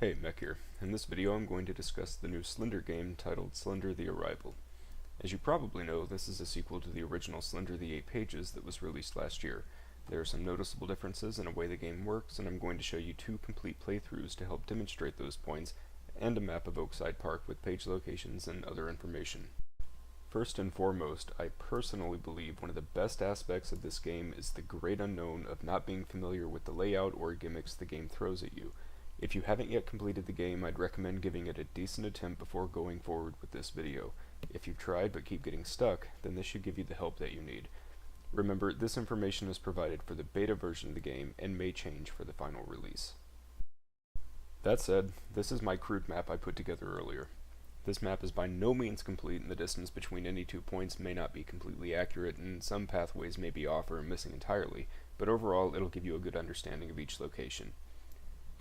Hey, Mech here. In this video I'm going to discuss the new Slender game titled Slender the Arrival. As you probably know, this is a sequel to the original Slender the 8 Pages that was released last year. There are some noticeable differences in the way the game works, and I'm going to show you two complete playthroughs to help demonstrate those points, and a map of Oakside Park with page locations and other information. First and foremost, I personally believe one of the best aspects of this game is the great unknown of not being familiar with the layout or gimmicks the game throws at you. If you haven't yet completed the game, I'd recommend giving it a decent attempt before going forward with this video. If you've tried but keep getting stuck, then this should give you the help that you need. Remember, this information is provided for the beta version of the game and may change for the final release. That said, this is my crude map I put together earlier. This map is by no means complete, and the distance between any 2 points may not be completely accurate, and some pathways may be off or missing entirely, but overall it'll give you a good understanding of each location.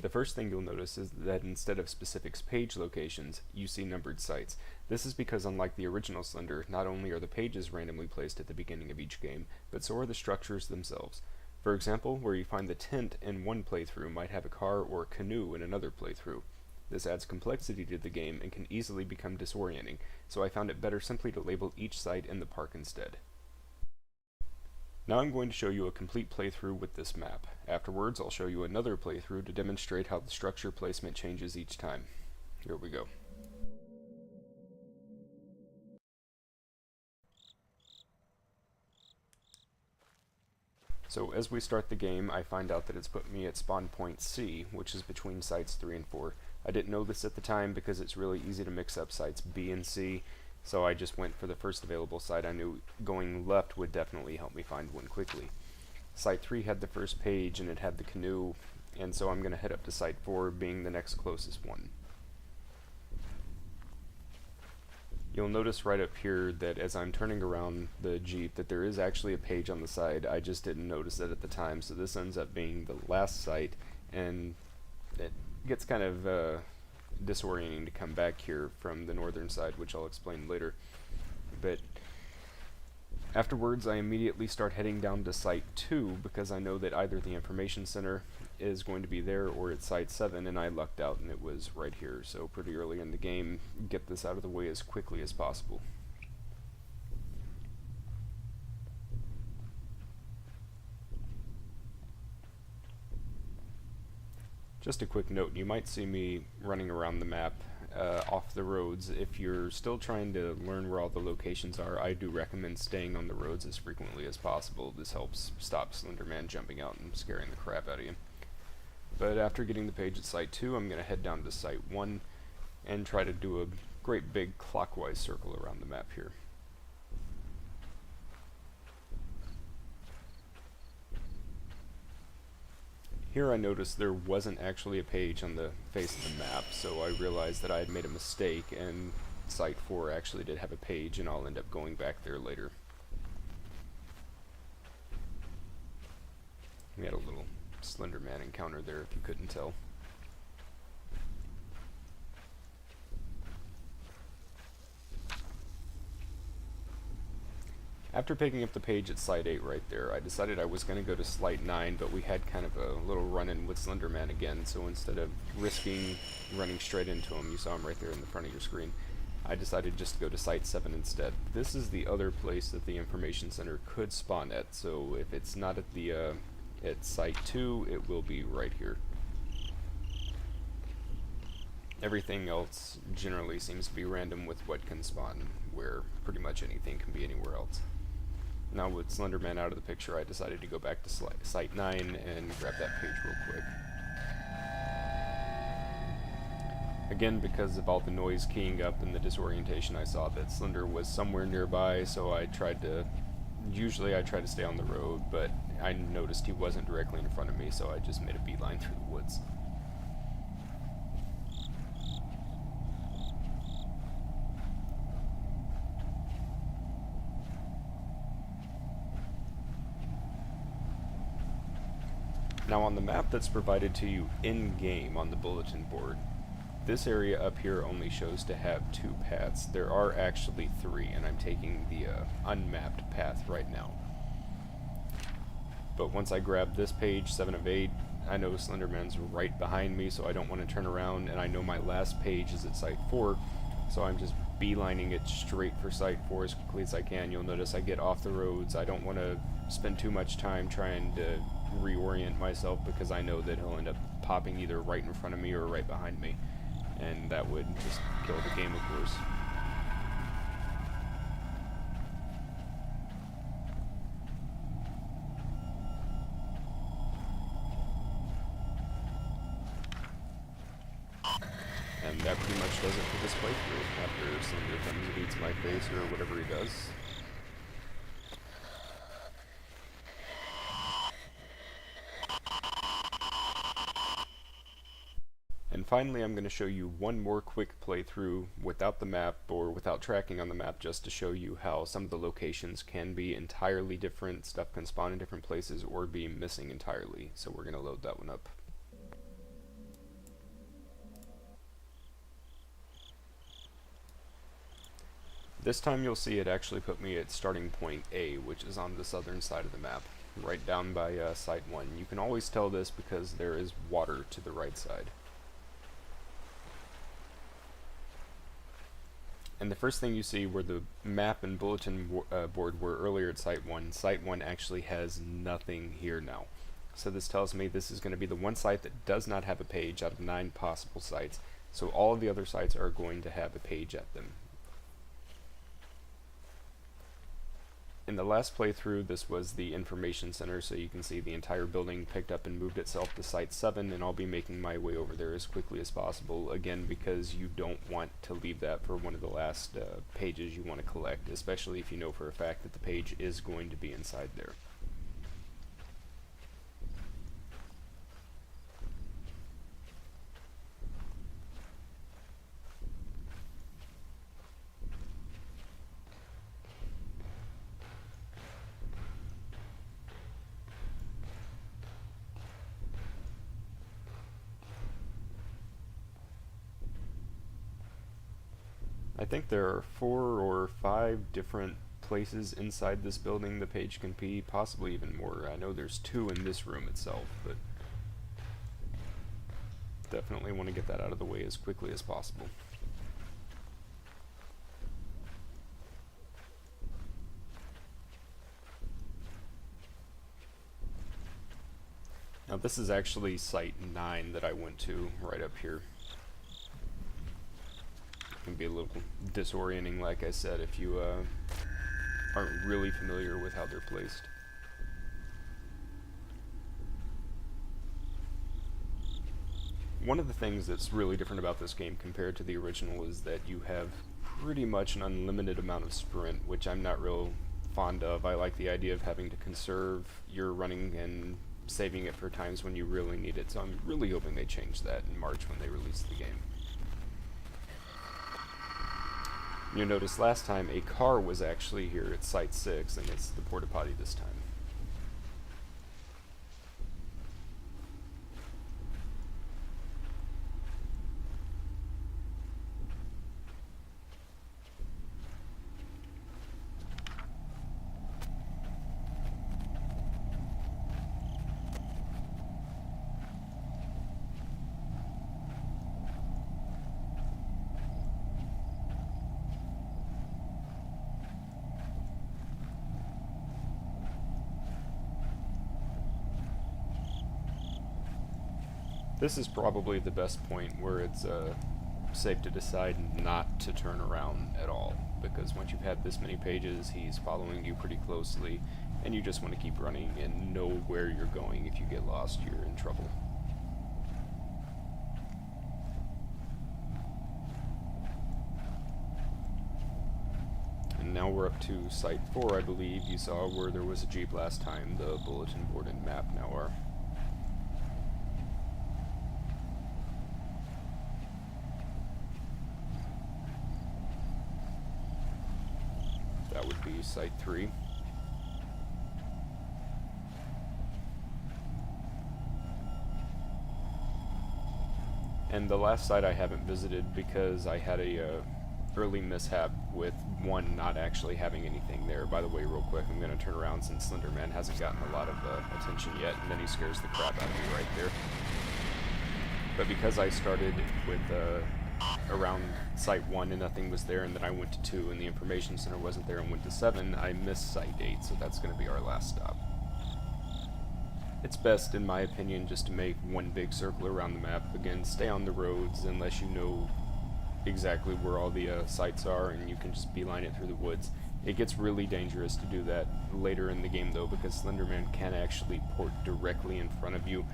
The first thing you'll notice is that instead of specific page locations, you see numbered sites. This is because, unlike the original Slender, not only are the pages randomly placed at the beginning of each game, but so are the structures themselves. For example, where you find the tent in one playthrough might have a car or a canoe in another playthrough. This adds complexity to the game and can easily become disorienting, so I found it better simply to label each site in the park instead. Now I'm going to show you a complete playthrough with this map. Afterwards, I'll show you another playthrough to demonstrate how the structure placement changes each time. Here we go. So as we start the game, I find out that it's put me at spawn point C, which is between sites 3 and 4. I didn't know this at the time because it's really easy to mix up sites B and C, so I just went for the first available site. I knew going left would definitely help me find one quickly. Site 3 had the first page and it had the canoe, and so I'm going to head up to site 4, being the next closest one. You'll notice right up here that as I'm turning around the Jeep that there is actually a page on the side. I just didn't notice it at the time, so this ends up being the last site, and it gets kind of disorienting to come back here from the northern side, which I'll explain later. But afterwards I immediately start heading down to site 2 because I know that either the information center is going to be there or it's site 7, and I lucked out and it was right here. So pretty early in the game, get this out of the way as quickly as possible. Just a quick note, you might see me running around the map off the roads. If you're still trying to learn where all the locations are, I do recommend staying on the roads as frequently as possible. This helps stop Slender Man jumping out and scaring the crap out of you. But after getting the page at site 2, I'm going to head down to site 1 and try to do a great big clockwise circle around the map here. Here I noticed there wasn't actually a page on the face of the map, so I realized that I had made a mistake, and site 4 actually did have a page, and I'll end up going back there later. We had a little Slender Man encounter there, if you couldn't tell. After picking up the page at site 8 right there, I decided I was going to go to site 9, but we had kind of a little run-in with Slender Man again, so instead of risking running straight into him, you saw him right there in the front of your screen, I decided just to go to site 7 instead. This is the other place that the information center could spawn at, so if it's not at the at site 2, it will be right here. Everything else generally seems to be random with what can spawn, where pretty much anything can be anywhere else. Now with Slender Man out of the picture, I decided to go back to site 9 and grab that page real quick. Again, because of all the noise keying up and the disorientation, I saw that Slender was somewhere nearby, so usually I try to stay on the road, but I noticed he wasn't directly in front of me, so I just made a beeline through the woods. Now on the map that's provided to you in-game on the bulletin board, this area up here only shows to have 2 paths. There are actually 3, and I'm taking the unmapped path right now. But once I grab this page, 7 of 8, I know Slenderman's right behind me, so I don't want to turn around, and I know my last page is at Site 4, so I'm just beelining it straight for Site 4 as quickly as I can. You'll notice I get off the roads. I don't want to spend too much time trying to reorient myself, because I know that he'll end up popping either right in front of me or right behind me, and that would just kill the game, of course. And that pretty much does it for this playthrough. After Slender comes and eats my face or whatever he does. And finally, I'm going to show you one more quick playthrough without the map, or without tracking on the map, just to show you how some of the locations can be entirely different, stuff can spawn in different places, or be missing entirely. So we're going to load that one up. This time you'll see it actually put me at starting point A, which is on the southern side of the map, right down by Site 1. You can always tell this because there is water to the right side. And the first thing you see where the map and bulletin board were earlier at Site 1 actually has nothing here now. So this tells me this is going to be the one site that does not have a page out of 9 possible sites, so all of the other sites are going to have a page at them. In the last playthrough, this was the information center, so you can see the entire building picked up and moved itself to Site 7, and I'll be making my way over there as quickly as possible, again because you don't want to leave that for one of the last pages you want to collect, especially if you know for a fact that the page is going to be inside there. I think there are 4 or 5 different places inside this building the page can be, possibly even more. I know there's 2 in this room itself, but definitely want to get that out of the way as quickly as possible. Now this is actually Site 9 that I went to, right up here. Can be a little disorienting, like I said, if you aren't really familiar with how they're placed. One of the things that's really different about this game compared to the original is that you have pretty much an unlimited amount of sprint, which I'm not real fond of. I like the idea of having to conserve your running and saving it for times when you really need it, so I'm really hoping they change that in March when they release the game. You'll notice last time a car was actually here at Site 6, and it's the porta potty this time. This is probably the best point where it's safe to decide not to turn around at all, because once you've had this many pages, he's following you pretty closely, and you just want to keep running and know where you're going. If you get lost, you're in trouble. And now we're up to Site 4, I believe. You saw where there was a Jeep last time. The bulletin board and map now are. That would be Site 3. And the last site I haven't visited because I had a early mishap with one not actually having anything there. By the way, real quick, I'm going to turn around since Slender Man hasn't gotten a lot of attention yet, and then he scares the crap out of me right there. But because I started with around Site 1 and nothing was there, and then I went to 2 and the information center wasn't there and went to 7, I missed Site 8, so that's going to be our last stop. It's best, in my opinion, just to make one big circle around the map. Again, stay on the roads unless you know exactly where all the sites are, and you can just beeline it through the woods. It gets really dangerous to do that later in the game, though, because Slenderman can actually port directly in front of you,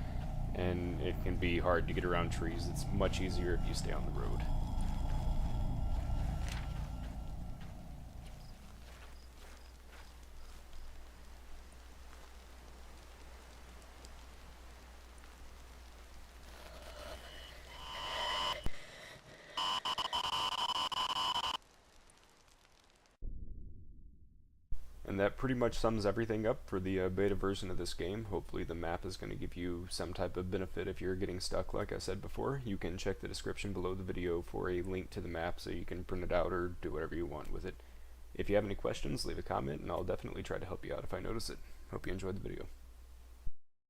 and it can be hard to get around trees. It's much easier if you stay on the road. And that pretty much sums everything up for the beta version of this game. Hopefully the map is going to give you some type of benefit if you're getting stuck, like I said before. You can check the description below the video for a link to the map so you can print it out or do whatever you want with it. If you have any questions, leave a comment and I'll definitely try to help you out if I notice it. Hope you enjoyed the video.